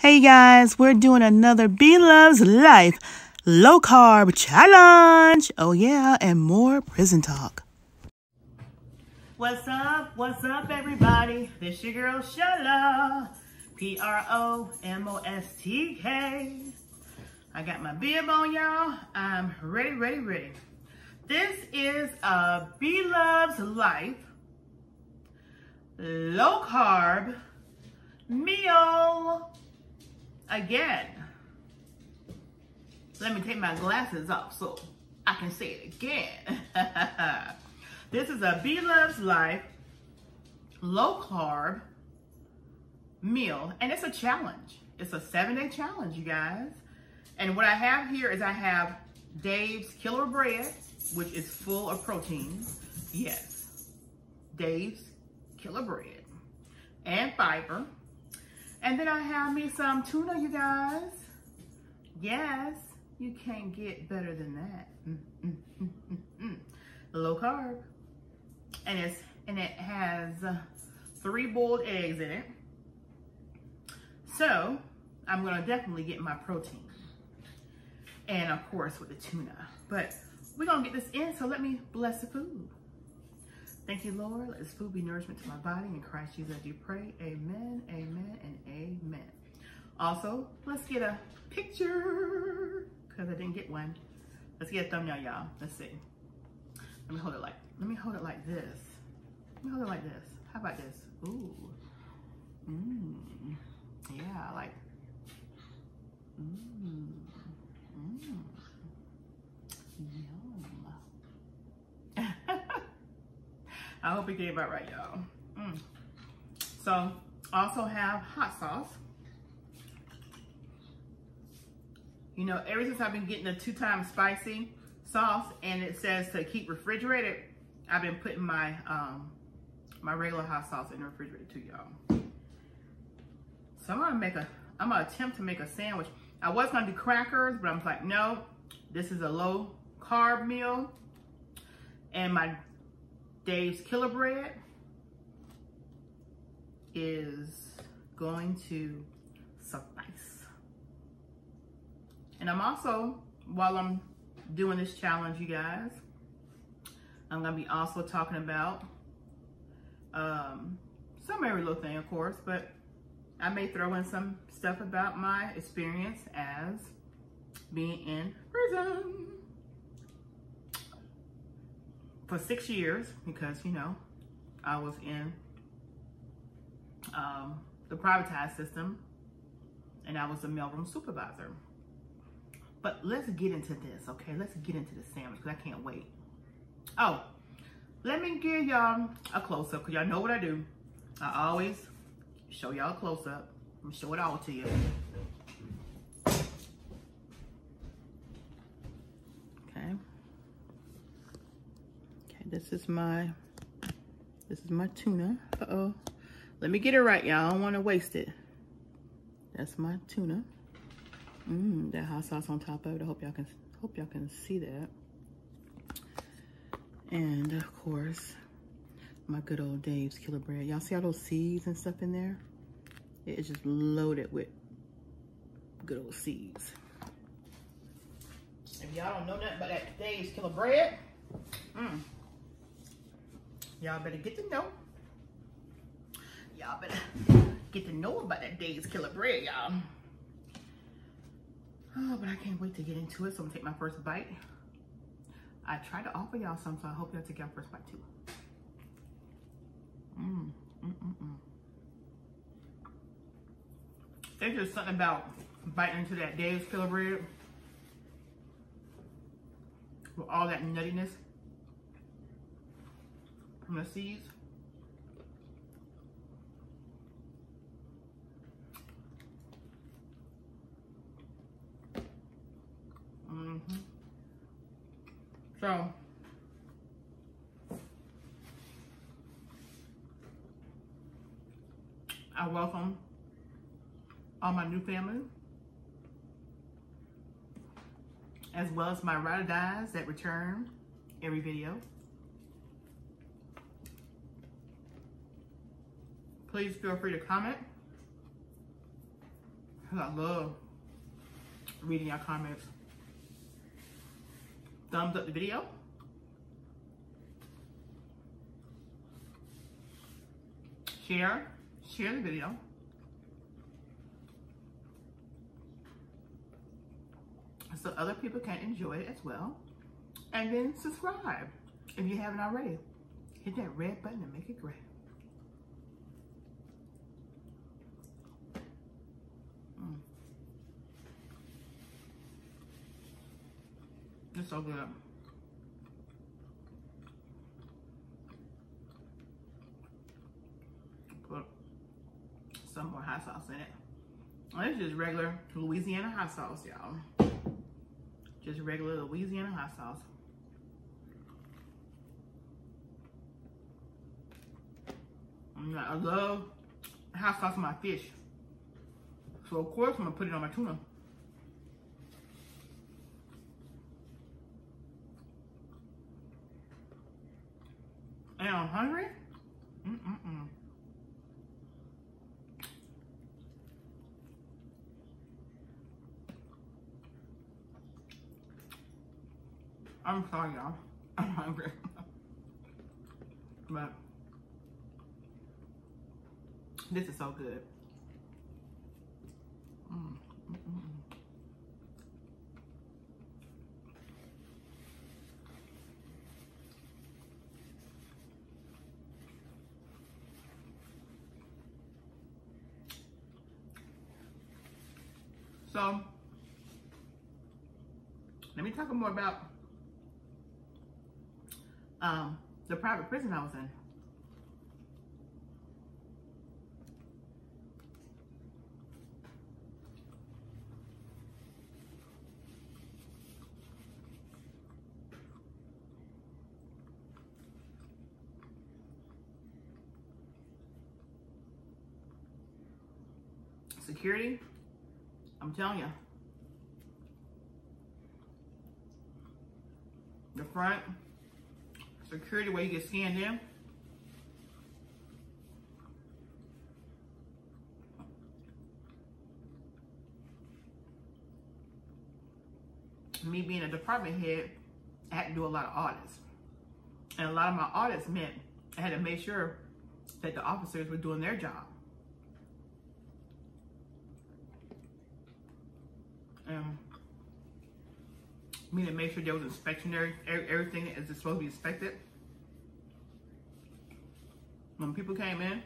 Hey guys, we're doing another Bloveslife low carb challenge. Oh yeah, and more prison talk. What's up everybody? This your girl Shala, Promostk. I got my bib on, y'all. I'm ready. This is a Bloveslife low carb meal. Again, let me take my glasses off so I can say it again. This is a Bloveslife low carb meal, and it's a challenge. It's a 7-day challenge, you guys. And what I have here is I have Dave's Killer Bread, which is full of protein. Yes, Dave's Killer Bread and fiber. And then I have me some tuna, you guys. Yes, you can't get better than that. Low carb. And it has 3 boiled eggs in it. So I'm gonna definitely get my protein. And of course with the tuna. But we're gonna get this in, so let me bless the food. Thank you, Lord. Let this food be nourishment to my body. In Christ Jesus, I do pray. Amen, amen, and amen. Also, let's get a picture, because I didn't get one. Let's get a thumbnail, y'all. Let's see. Let me hold it like this. Let me hold it like this. How about this? Ooh. Yeah, I like. I hope it gave out right, y'all. So, also have hot sauce. You know, ever since I've been getting the 2-time spicy sauce, and it says to keep refrigerated, I've been putting my my regular hot sauce in the refrigerator too, y'all. So I'm gonna attempt to make a sandwich. I was gonna do crackers, but I'm like, no, this is a low carb meal, and my Dave's Killer Bread is going to suffice. And I'm also, while I'm doing this challenge, you guys, I'm gonna be also talking about some every little thing, of course, but I may throw in some stuff about my experience as being in prison for 6 years, because, you know, I was in the privatized system, and I was a mailroom supervisor. But let's get into this, okay? Let's get into the sandwich, because I can't wait. Oh, let me give y'all a close-up, because y'all know what I do. I always show y'all a close-up. I'm gonna show it all to you. Okay. This is my tuna. Uh-oh. Let me get it right, y'all. I don't want to waste it. That's my tuna. That hot sauce on top of it. I hope y'all can see that. And of course, my good old Dave's Killer Bread. Y'all see all those seeds and stuff in there? It's just loaded with good old seeds. If y'all don't know nothing about that Dave's Killer Bread, y'all better get to know. Y'all better get to know about that Dave's Killer Bread, y'all. Oh, but I can't wait to get into it, so I'm gonna take my first bite. I tried to offer y'all some, so I hope y'all take y'all first bite too. There's just something about biting into that Dave's Killer Bread with all that nuttiness from the seeds. So, I welcome all my new family, as well as my ride or dies that return every video. Please feel free to comment, because I love reading your comments. Thumbs up the video. Share the video. So other people can enjoy it as well. And then subscribe if you haven't already. Hit that red button and make it great. It's so good. Put some more hot sauce in it. Well, it's just regular Louisiana hot sauce, y'all. Just regular Louisiana hot sauce. I love hot sauce on my fish. So of course I'm gonna put it on my tuna. And I'm hungry. I'm sorry, y'all. I'm hungry. But this is so good. So, let me talk more about the private prison I was in. Security, I'm telling you, the front security where you get scanned in, me being a department head, I had to do a lot of audits. And a lot of my audits meant I had to make sure that the officers were doing their job. Me to make sure there was inspection, everything is supposed to be inspected. When people came in,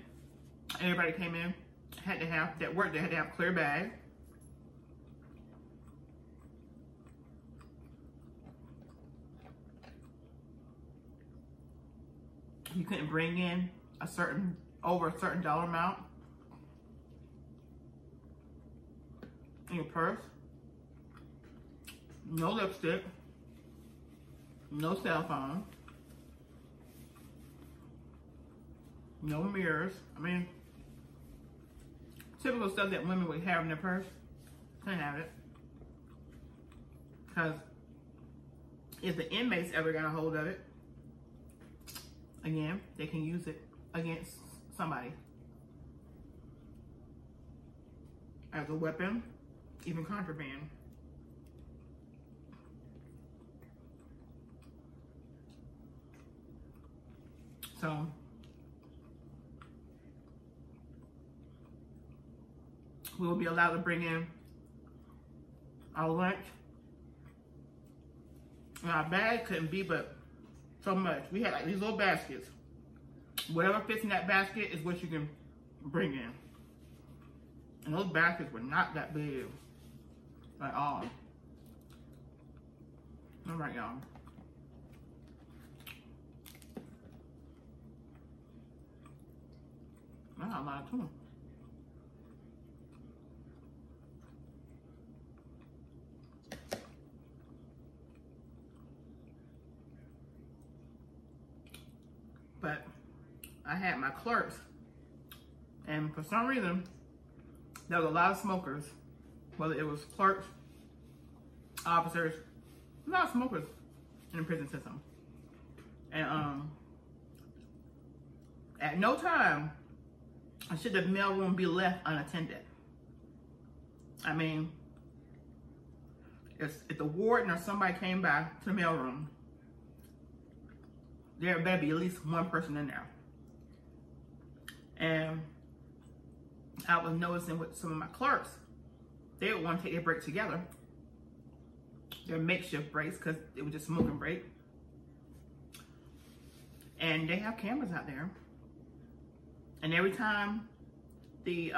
everybody came in, had to have, that worked, they had to have clear bags. You couldn't bring in over a certain dollar amount in your purse. No lipstick, no cell phone, no mirrors. I mean, typical stuff that women would have in their purse. Couldn't have it. Because if the inmates ever got a hold of it, again, they can use it against somebody as a weapon, even contraband. So, we will be allowed to bring in our lunch. And our bag couldn't be but so much. We had like these little baskets. Whatever fits in that basket is what you can bring in. And those baskets were not that big at all. All right, y'all. That's a lot of tuna. But I had my clerks, and for some reason, there was a lot of smokers, whether it was clerks, officers, a lot of smokers in the prison system. And at no time should the mailroom be left unattended. I mean, if the warden or somebody came by to the mailroom, there better be at least one person in there. And I was noticing with some of my clerks, they would want to take their break together, their makeshift breaks, because it was just smoking break. And they have cameras out there. And every time the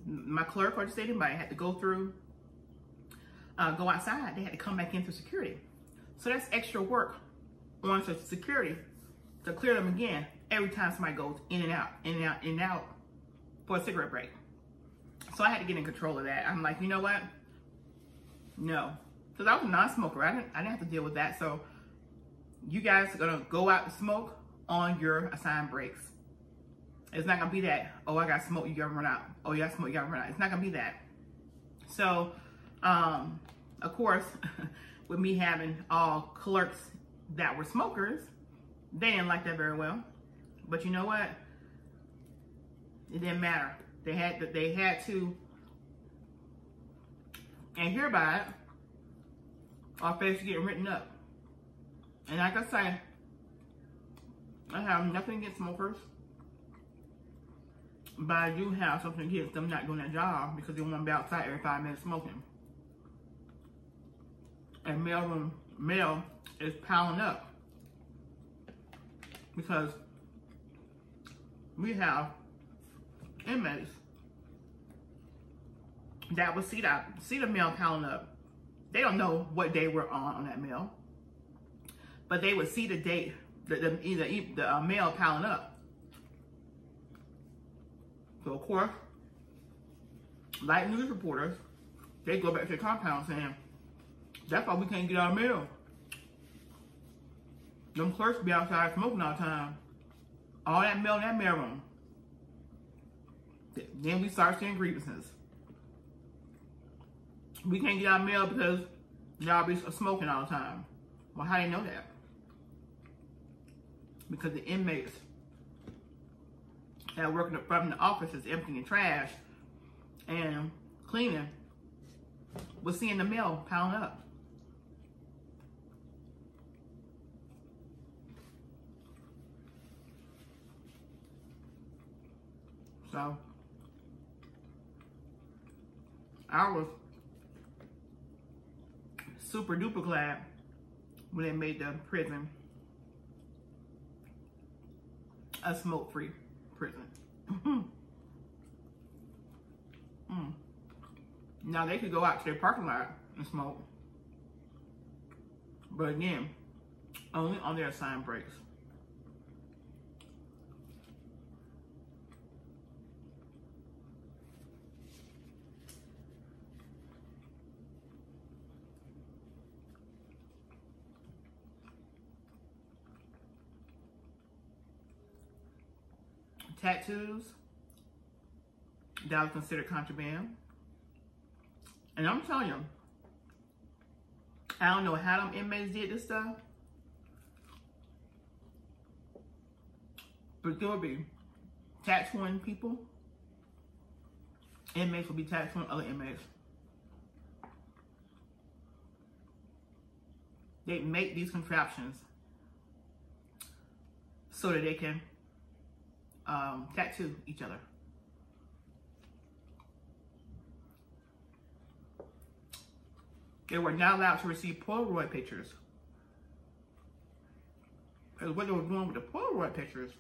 my clerk or just anybody had to go through, go outside, they had to come back into security. So that's extra work on security to clear them again every time somebody goes in and out, in and out, in and out for a cigarette break. So I had to get in control of that. I'm like, you know what? No. Because I was a non-smoker. I didn't have to deal with that. So you guys are going to go out to smoke on your assigned breaks. It's not going to be that, oh, I got smoke, you got to run out. Oh, you got smoke, you got to run out. It's not going to be that. So, of course, with me having all clerks that were smokers, they didn't like that very well. But you know what? It didn't matter. They had to, and hereby, our faces getting written up. And like I say, I have nothing against smokers, but I do have something against them not doing their job because they want to be outside every 5 minutes smoking. And mail is piling up because we have inmates that will see the mail piling up. They don't know what day we're on that mail, but they would see the date, the mail piling up. So of course, like news reporters, they go back to the compound saying, that's why we can't get our mail. Them clerks be outside smoking all the time. All that mail in that mail room. Then we start seeing grievances. We can't get our mail because y'all be smoking all the time. Well, how do you know that? Because the inmates that work from the offices emptying trash and cleaning was seeing the mail piling up. So I was super duper glad when they made the prison a smoke-free prison. Now they could go out to their parking lot and smoke, but again, only on their assigned breaks. Tattoos, that was considered contraband. And I'm telling you, I don't know how them inmates did this stuff, but there would be tattooing people. Inmates will be tattooing other inmates. They make these contraptions so that they can tattoo each other. They were not allowed to receive Polaroid pictures. Because what they were doing with the Polaroid pictures is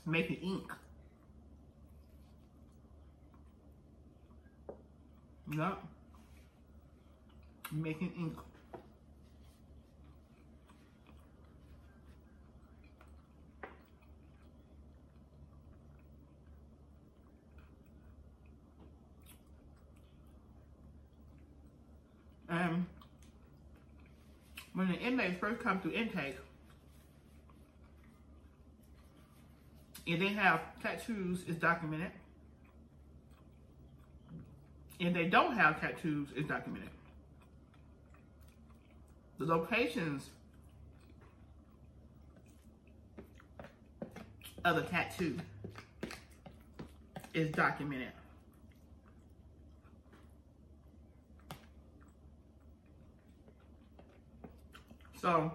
making ink. Yep. Making ink. And when the inmates first come through intake, if they have tattoos, it's documented. If they don't have tattoos, it's documented. The locations of the tattoo is documented. So,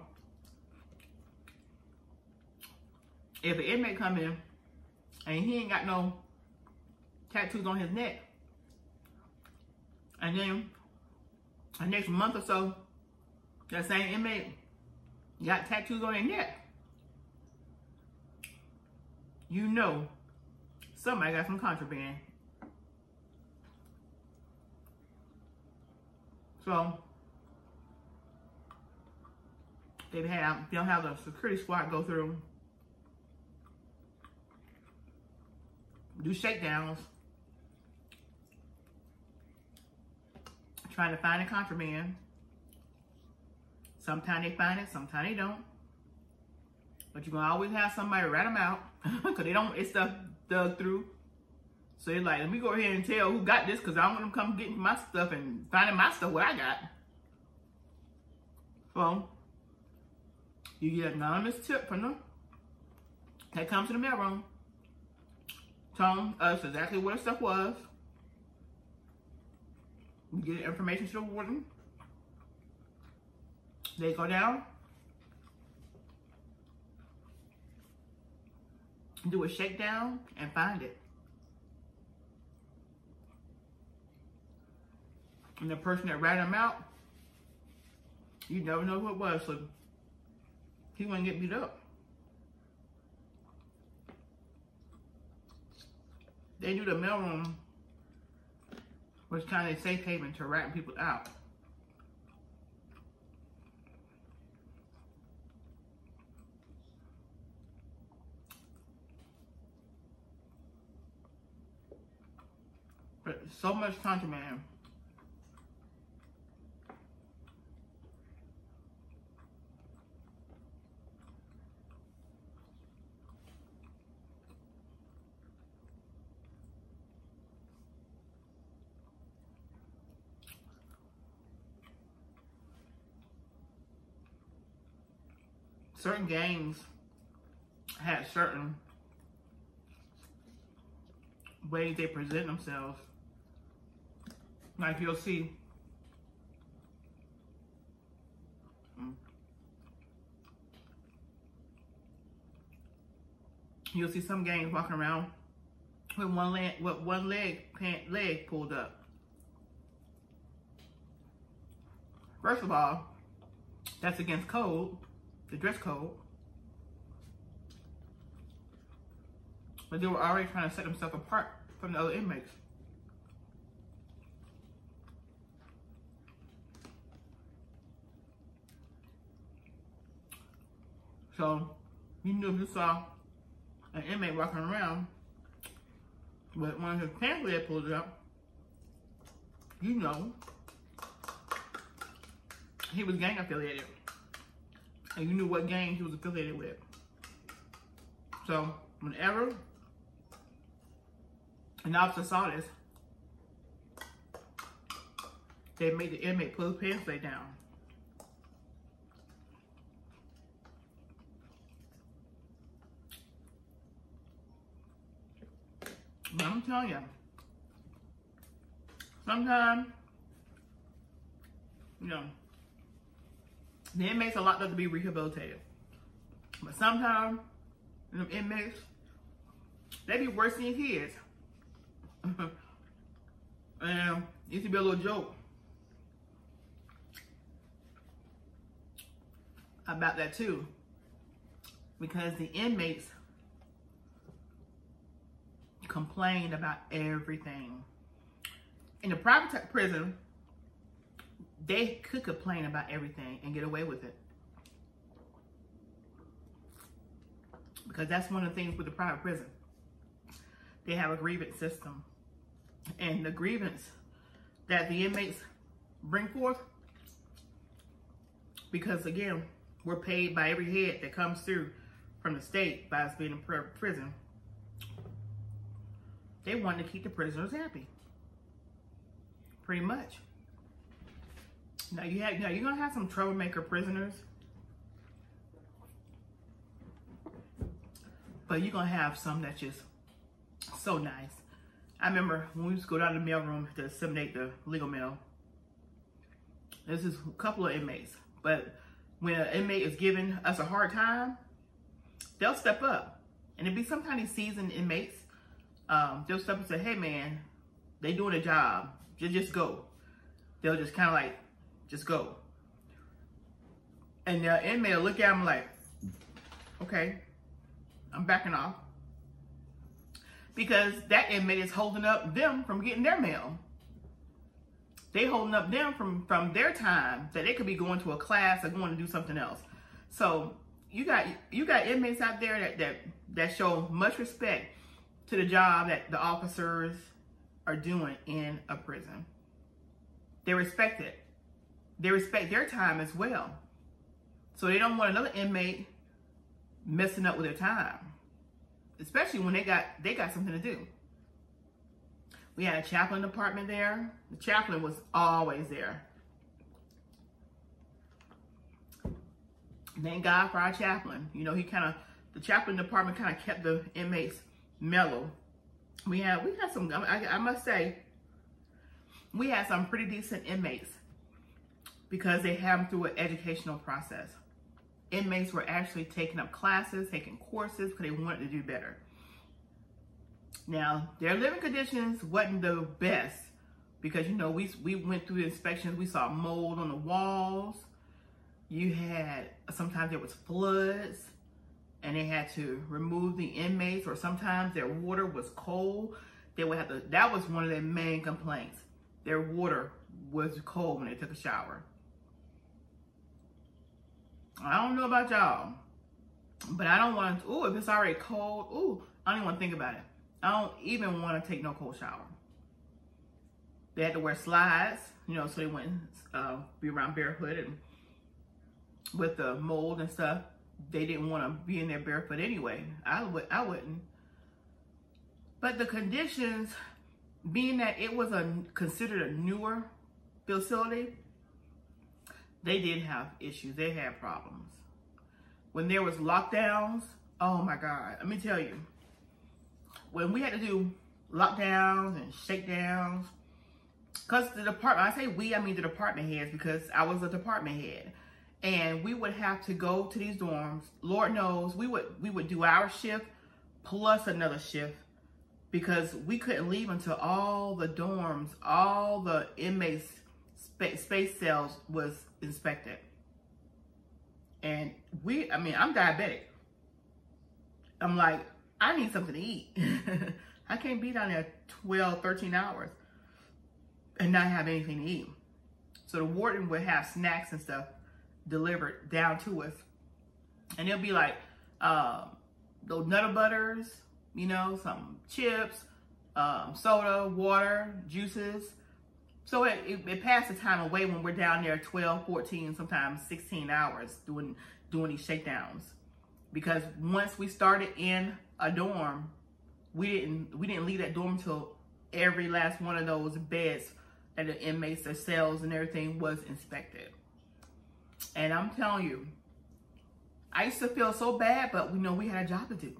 if an inmate come in and he ain't got no tattoos on his neck, and then the next month or so, that same inmate got tattoos on their neck, you know somebody got some contraband. So they'll have the security squad go through, do shakedowns, trying to find the contraband. Sometimes they find it, sometimes they don't. But you're gonna always have somebody rat them out because they don't, it's stuff dug through. So they're like, let me go ahead and tell who got this because I don't want them to come getting my stuff and finding my stuff, what I got. So you get an anonymous tip from them that comes to the mailroom, telling us exactly what the stuff was. We get information to the warden. They go down, do a shakedown, and find it. And the person that ratted him out, you never know who it was, so he wouldn't get beat up. They knew the mailroom was kind of a safe haven to rat people out. But so much contraband. Certain gangs had certain ways they present themselves. Like you'll see some gangs walking around with one leg pulled up. First of all, that's against code, the dress code. But they were already trying to set themselves apart from the other inmates. So, you knew if you saw an inmate walking around with one of his pants leg pulled up, you know he was gang affiliated. And you knew what gang he was affiliated with. So, whenever an officer saw this, they made the inmate pull his pants leg down. But I'm telling you, sometimes, you know, the inmates are locked up to be rehabilitated. But sometimes, them inmates, they be worse than your kids. And it used to be a little joke about that too. Because the inmates complained about everything. In the private prison, they could complain about everything and get away with it. Because that's one of the things with the private prison. They have a grievance system. And the grievance that the inmates bring forth, because again, we're paid by every head that comes through from the state by us being in prison. They want to keep the prisoners happy. Pretty much. Now you're gonna have some troublemaker prisoners, but you're gonna have some that's just so nice. I remember when we used to go down to the mail room to disseminate the legal mail. This is a couple of inmates, but when an inmate is giving us a hard time, they'll step up. And it'd be sometimes these seasoned inmates, they'll step up and say, hey man, they doing a job, just go. They'll just kind of like, just go. And the inmate will look at them like, okay, I'm backing off. Because that inmate is holding up them from getting their mail. They holding up them from their time that they could be going to a class or going to do something else. So you got inmates out there that show much respect to the job that the officers are doing in a prison. They respect it. They respect their time as well. So they don't want another inmate messing up with their time, especially when they got something to do. We had a chaplain department there. The chaplain was always there. Thank God for our chaplain. You know, the chaplain department kind of kept the inmates mellow. We had some, I must say, we had some pretty decent inmates because they had them through an educational process. Inmates were actually taking up classes, taking courses because they wanted to do better. Now, their living conditions wasn't the best because, you know, we went through the inspections. We saw mold on the walls. You had, sometimes there was floods and they had to remove the inmates, or sometimes their water was cold. They would have to, that was one of their main complaints. Their water was cold when they took a shower. I don't know about y'all, but I don't want to, if it's already cold, I don't even want to think about it. I don't even want to take no cold shower. They had to wear slides, you know, so they wouldn't be around barefoot, and with the mold and stuff, they didn't want to be in there barefoot anyway. I wouldn't. But the conditions, being that it was considered a newer facility, they did have issues. They had problems. When there was lockdowns, oh my God, let me tell you. When we had to do lockdowns and shakedowns, because the department, I say we, I mean the department heads, because I was a department head. And we would have to go to these dorms. Lord knows, we would do our shift plus another shift, because we couldn't leave until all the dorms, all the inmates' space cells was inspected. And I'm diabetic. I'm like, I need something to eat. I can't be down there 12, 13 hours and not have anything to eat. So the warden would have snacks and stuff delivered down to us. And it'll be like those Nutter Butters, you know, some chips, soda, water, juices. So it passes the time away when we're down there 12, 14, sometimes 16 hours doing these shakedowns. Because once we started in a dorm, we didn't leave that dorm until every last one of those beds and the inmates, their cells and everything was inspected. And I'm telling you, I used to feel so bad, but we know we had a job to do.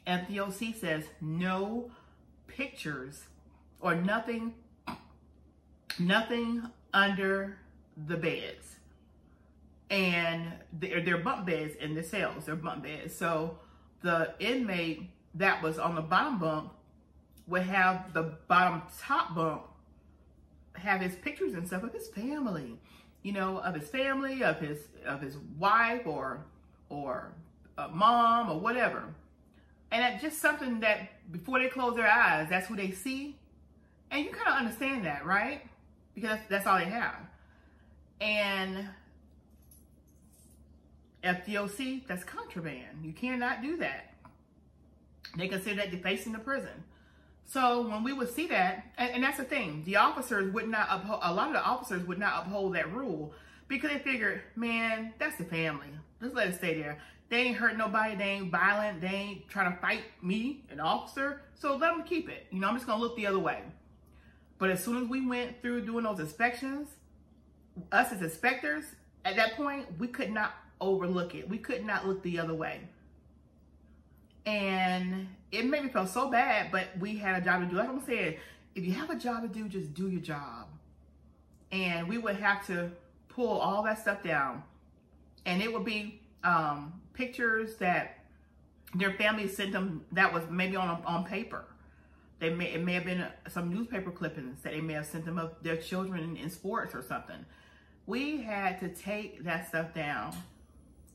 FDOC says no pictures or nothing under the beds. And they're bunk beds in the cells. They're bunk beds. So the inmate that was on the bottom bunk would have the bottom top bunk have his pictures and stuff of his family, you know, of his family, of his wife or mom or whatever. And that's just something that before they close their eyes, that's who they see. And you kind of understand that, right? Because that's all they have. And FDOC, that's contraband. You cannot do that. They consider that defacing the prison. So when we would see that, and that's the thing, the officers would not uphold, a lot of the officers would not uphold that rule because they figured, man, that's the family. Just let it stay there. They ain't hurt nobody. They ain't violent. They ain't trying to fight me, an officer. So let them keep it. You know, I'm just going to look the other way. But as soon as we went through doing those inspections, us as inspectors, at that point, we could not overlook it. We could not look the other way. And it made me feel so bad, but we had a job to do. Like I'm saying, if you have a job to do, just do your job. And we would have to pull all that stuff down. And it would be pictures that their family sent them that was maybe on paper. It may have been some newspaper clippings that they may have sent them of their children in sports or something. We had to take that stuff down,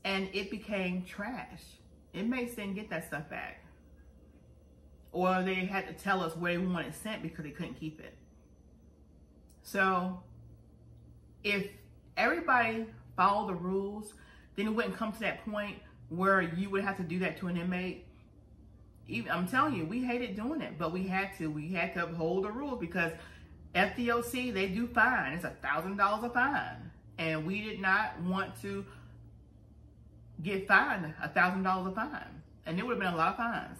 and it became trash. Inmates didn't get that stuff back. Or they had to tell us where they wanted it sent because they couldn't keep it. So if everybody followed the rules, then it wouldn't come to that point where you would have to do that to an inmate. I'm telling you, we hated doing it, but we had to. We had to uphold the rules because FDOC, they do fine. It's $1,000 a fine. And we did not want to get fined $1,000 a fine. And it would have been a lot of fines.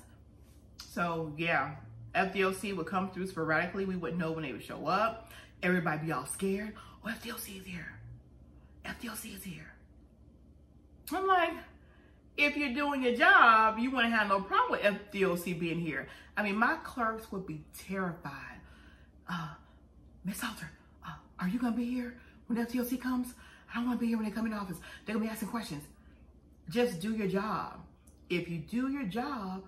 So yeah, FDOC would come through sporadically. We wouldn't know when they would show up. Everybody be all scared. Oh, FDOC is here. FDOC is here. I'm like, if you're doing your job, you wouldn't have no problem with FDOC being here. I mean, my clerks would be terrified. Miss Salter, are you gonna be here when FDOC comes? I don't wanna be here when they come in the office. They're gonna be asking questions. Just do your job. If you do your job,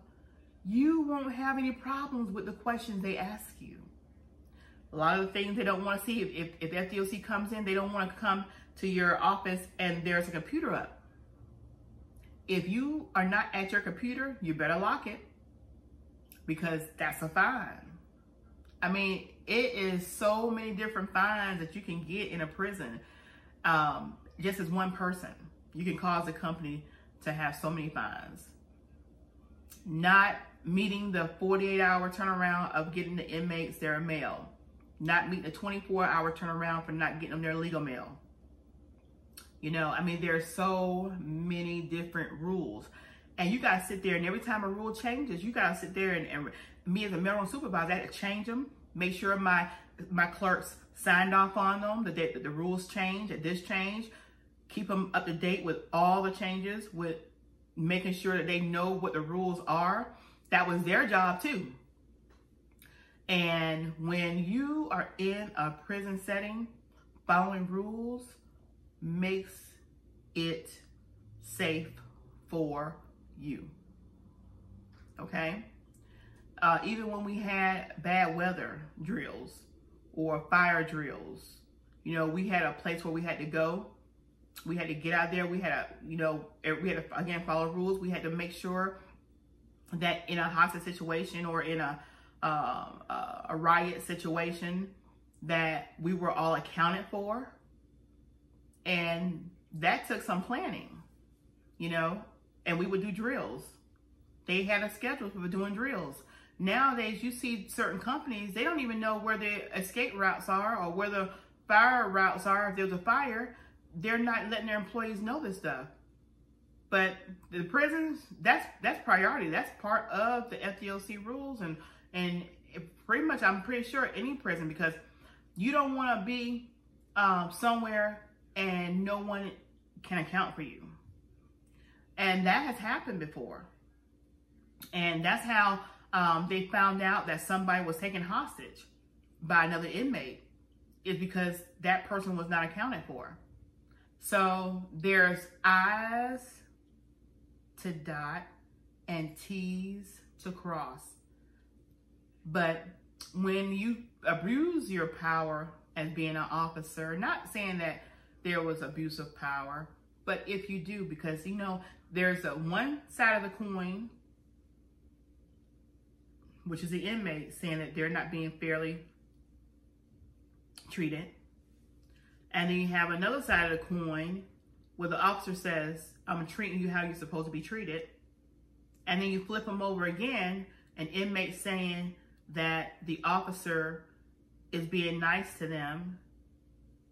you won't have any problems with the questions they ask you. A lot of the things they don't want to see, if FDOC comes in, they don't want to come to your office and there's a computer up. If you are not at your computer, you better lock it because that's a fine. I mean, it is so many different fines that you can get in a prison. Just as one person, you can cause a company to have so many fines. Not meeting the 48-hour turnaround of getting the inmates their mail. Not meeting the 24-hour turnaround for not getting them their legal mail. You know, I mean, there's so many different rules. And you got to sit there, and every time a rule changes, you got to sit there and me as a mailroom supervisor, I had to change them, make sure my clerks signed off on them, that the rules change, that this change, keep them up to date with all the changes, with making sure that they know what the rules are. That was their job too. And when you are in a prison setting, following rules makes it safe for you. Okay? Even when we had bad weather drills or fire drills, you know, we had a place where we had to go. We had to get out there. We had to, you know, we had to, again, follow rules. We had to make sure that in a hostage situation or in a riot situation that we were all accounted for. And that took some planning, you know, and we would do drills. They had a schedule for doing drills. Nowadays, you see certain companies, they don't even know where the escape routes are or where the fire routes are. If there's a fire, they're not letting their employees know this stuff. But the prisons, that's priority. That's part of the FDOC rules and pretty much, I'm pretty sure any prison, because you don't want to be somewhere and no one can account for you. And that has happened before. And that's how they found out that somebody was taken hostage by another inmate, is because that person was not accounted for. So there's I's to dot and T's to cross. But when you abuse your power as being an officer, not saying that there was abuse of power, but if you do, because, you know, there's a one side of the coin, which is the inmate saying that they're not being fairly treated. And then you have another side of the coin where the officer says, I'm treating you how you're supposed to be treated. And then you flip them over again, an inmate saying that the officer is being nice to them.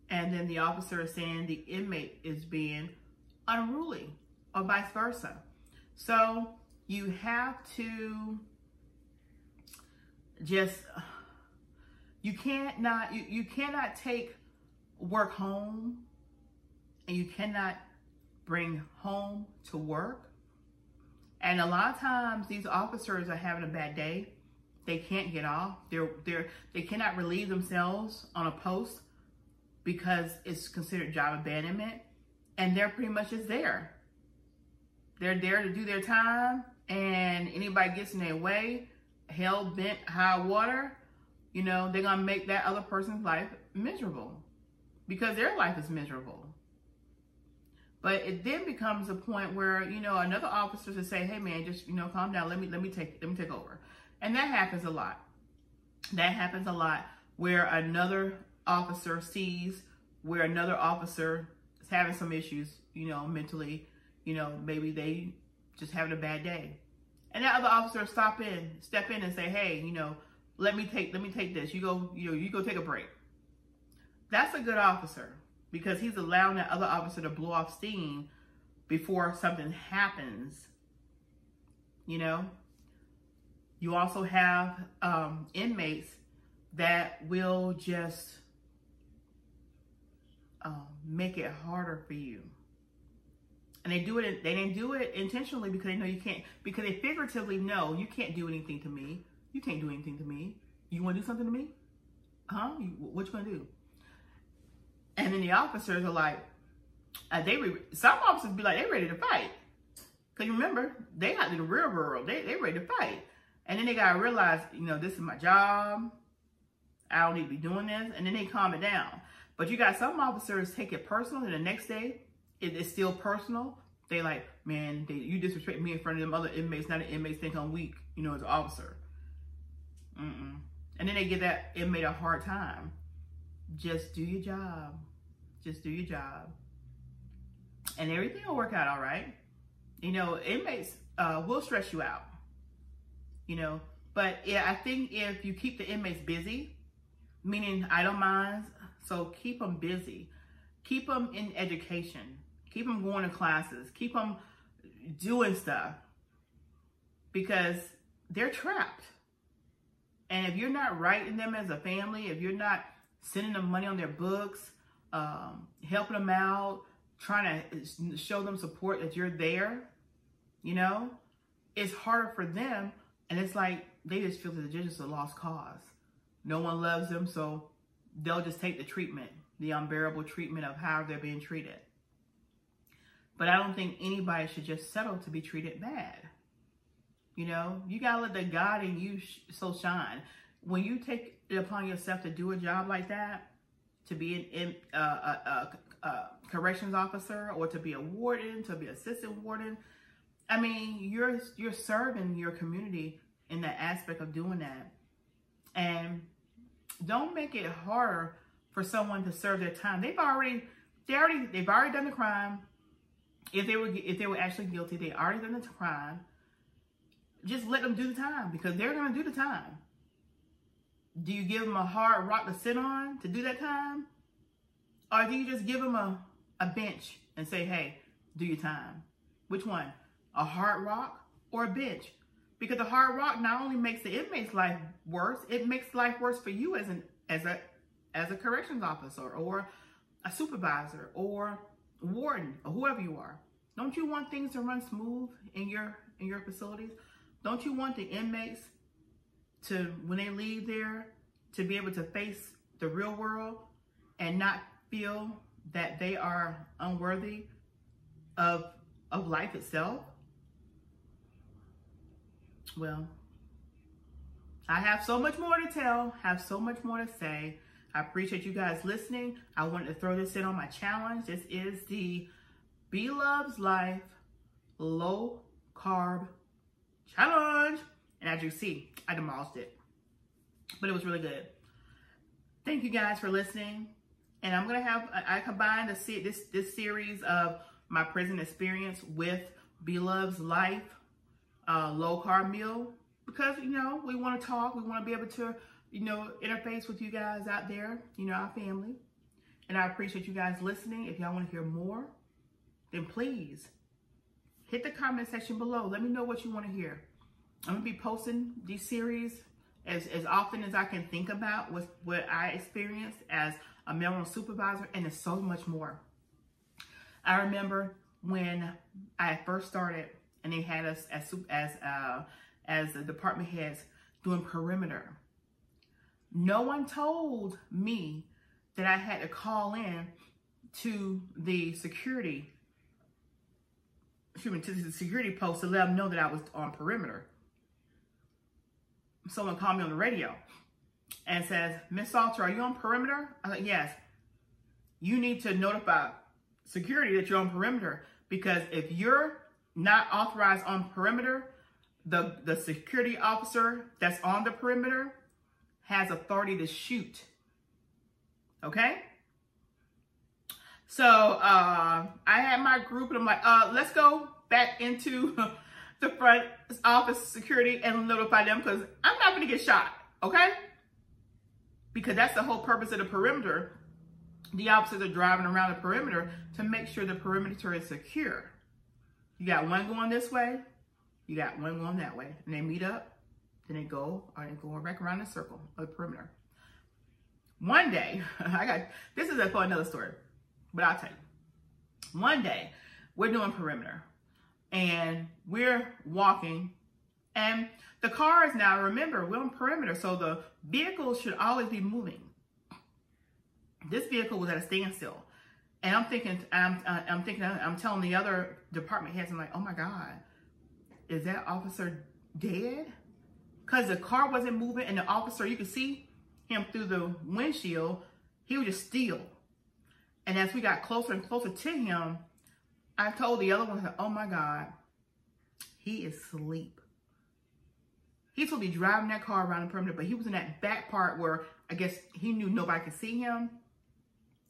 And then the officer is saying the inmate is being unruly, or vice versa. So you have to just, you cannot take work home, and you cannot bring home to work. And a lot of times these officers are having a bad day. They can't get off. They cannot relieve themselves on a post because it's considered job abandonment. And they're pretty much just there. They're there to do their time, and anybody gets in their way, hell bent, high water, you know, they're gonna make that other person's life miserable because their life is miserable. But it then becomes a point where, you know, another officer to say, hey man, just, you know, calm down, let me take over. And that happens a lot. That happens a lot where another officer sees where another officer is having some issues, you know, mentally, you know, maybe they just having a bad day. And that other officer step in and say, hey, you know, let me take this. You go take a break. That's a good officer because he's allowing that other officer to blow off steam before something happens. You know, you also have inmates that will just make it harder for you. And they didn't do it intentionally because they know you can't, because they figuratively know you can't do anything to me. You can't do anything to me. You want to do something to me? Huh? What you gonna do? And then the officers are like, some officers be like, they ready to fight. Because remember, they got to the real world. They ready to fight. And then they got to realize, you know, this is my job. I don't need to be doing this. And then they calm it down. But you got some officers take it personal, and the next day, it's still personal. They like, man, you disrespect me in front of them other inmates. Now the inmates think I'm weak, you know, as an officer. And then they give that inmate a hard time. Just do your job. Just do your job. And everything will work out all right. You know, inmates will stress you out. You know, but yeah, I think if you keep the inmates busy, meaning idle minds, so keep them busy. Keep them in education. Keep them going to classes. Keep them doing stuff because they're trapped. And if you're not writing them as a family, if you're not sending them money on their books, helping them out, trying to show them support that you're there, you know, it's harder for them. And it's like they just feel that they're just a lost cause. No one loves them, so they'll just take the treatment, the unbearable treatment of how they're being treated. But I don't think anybody should just settle to be treated bad. You know, you gotta let the God in you so shine. When you take it upon yourself to do a job like that, to be a corrections officer or to be a warden, to be assistant warden, I mean, you're serving your community in that aspect of doing that. And don't make it harder for someone to serve their time. They've already done the crime. If they were actually guilty, they already done the crime. Just let them do the time because they're going to do the time. Do you give them a hard rock to sit on to do that time? Or do you just give them a bench and say, hey, do your time? Which one? A hard rock or a bench? Because the hard rock not only makes the inmate's life worse, it makes life worse for you as a corrections officer or a supervisor or warden or whoever you are. Don't you want things to run smooth in your facilities? Don't you want the inmates to, when they leave there, to be able to face the real world and not feel that they are unworthy of life itself? Well, I have so much more to tell, have so much more to say. I appreciate you guys listening. I wanted to throw this in on my challenge. This is the Bloveslife Low Carb Challenge. And as you see, I demolished it. But it was really good. Thank you guys for listening. And I'm going to have, I combined this series of my prison experience with Bloveslife low carb meal because, you know, we want to talk. We want to be able to, you know, interface with you guys out there, you know, our family. And I appreciate you guys listening. If y'all want to hear more, then please hit the comment section below. Let me know what you want to hear. I'm going to be posting these series as often as I can think about with what I experienced as a mailroom supervisor, and there's so much more. I remember when I first started and they had us as the department heads doing perimeter. No one told me that I had to call in to the security, to the security post to let them know that I was on perimeter. Someone called me on the radio and says, Miss Salter, are you on perimeter? I was like, yes. You need to notify security that you're on perimeter, because if you're not authorized on perimeter, the security officer that's on the perimeter has authority to shoot. Okay? So I had my group and I'm like, let's go back into the front office security and notify them, because I'm not going to get shot. Okay? Because that's the whole purpose of the perimeter. The officers are driving around the perimeter to make sure the perimeter is secure. You got one going this way, you got one going that way, and they meet up, then they go back around the circle of the perimeter. One day, this is for another story, but I'll tell you. One day, we're doing perimeter, and we're walking, and the cars now, remember, we're on perimeter, so the vehicles should always be moving. This vehicle was at a standstill, and I'm telling the other department heads, I'm like, oh my God, is that officer dead? Because the car wasn't moving, and the officer, you could see him through the windshield, he was just still. And as we got closer and closer to him, I told the other one, oh my God, he is asleep. He's supposed to be driving that car around the perimeter, but he was in that back part where I guess he knew nobody could see him,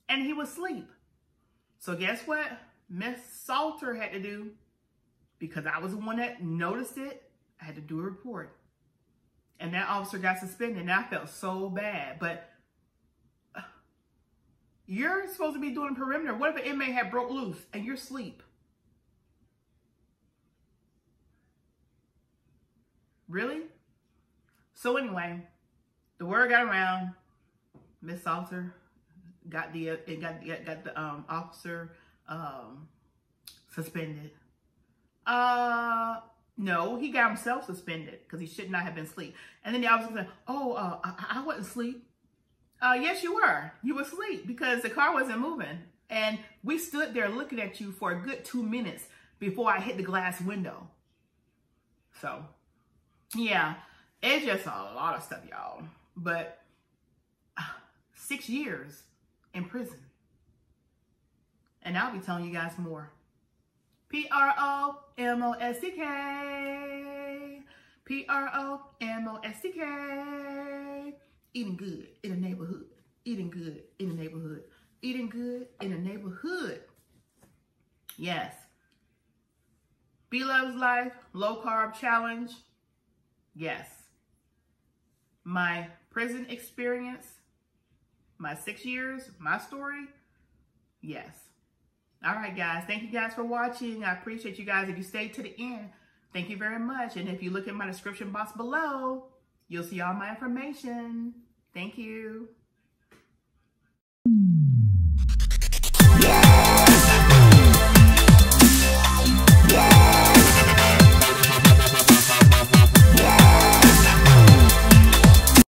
and he was asleep. So guess what Miss Salter had to do? Because I was the one that noticed it, I had to do a report. And that officer got suspended, and I felt so bad. But you're supposed to be doing perimeter. What if an inmate had broke loose and you're asleep? Really? So anyway, the word got around. Miss Salter got the officer suspended. No, he got himself suspended because he should not have been asleep. And then the officer said, oh, I wasn't asleep. Yes, you were. You were asleep because the car wasn't moving. And we stood there looking at you for a good 2 minutes before I hit the glass window. So, yeah, it's just a lot of stuff, y'all. But 6 years in prison. And I'll be telling you guys more. Promostk. Promostk. Eating good in the neighborhood. Eating good in the neighborhood. Eating good in the neighborhood. Yes. Bloveslife low carb challenge. Yes. My prison experience. My 6 years. My story. Yes. All right, guys. Thank you guys for watching. I appreciate you guys. If you stayed to the end, thank you very much. And if you look in my description box below, you'll see all my information. Thank you.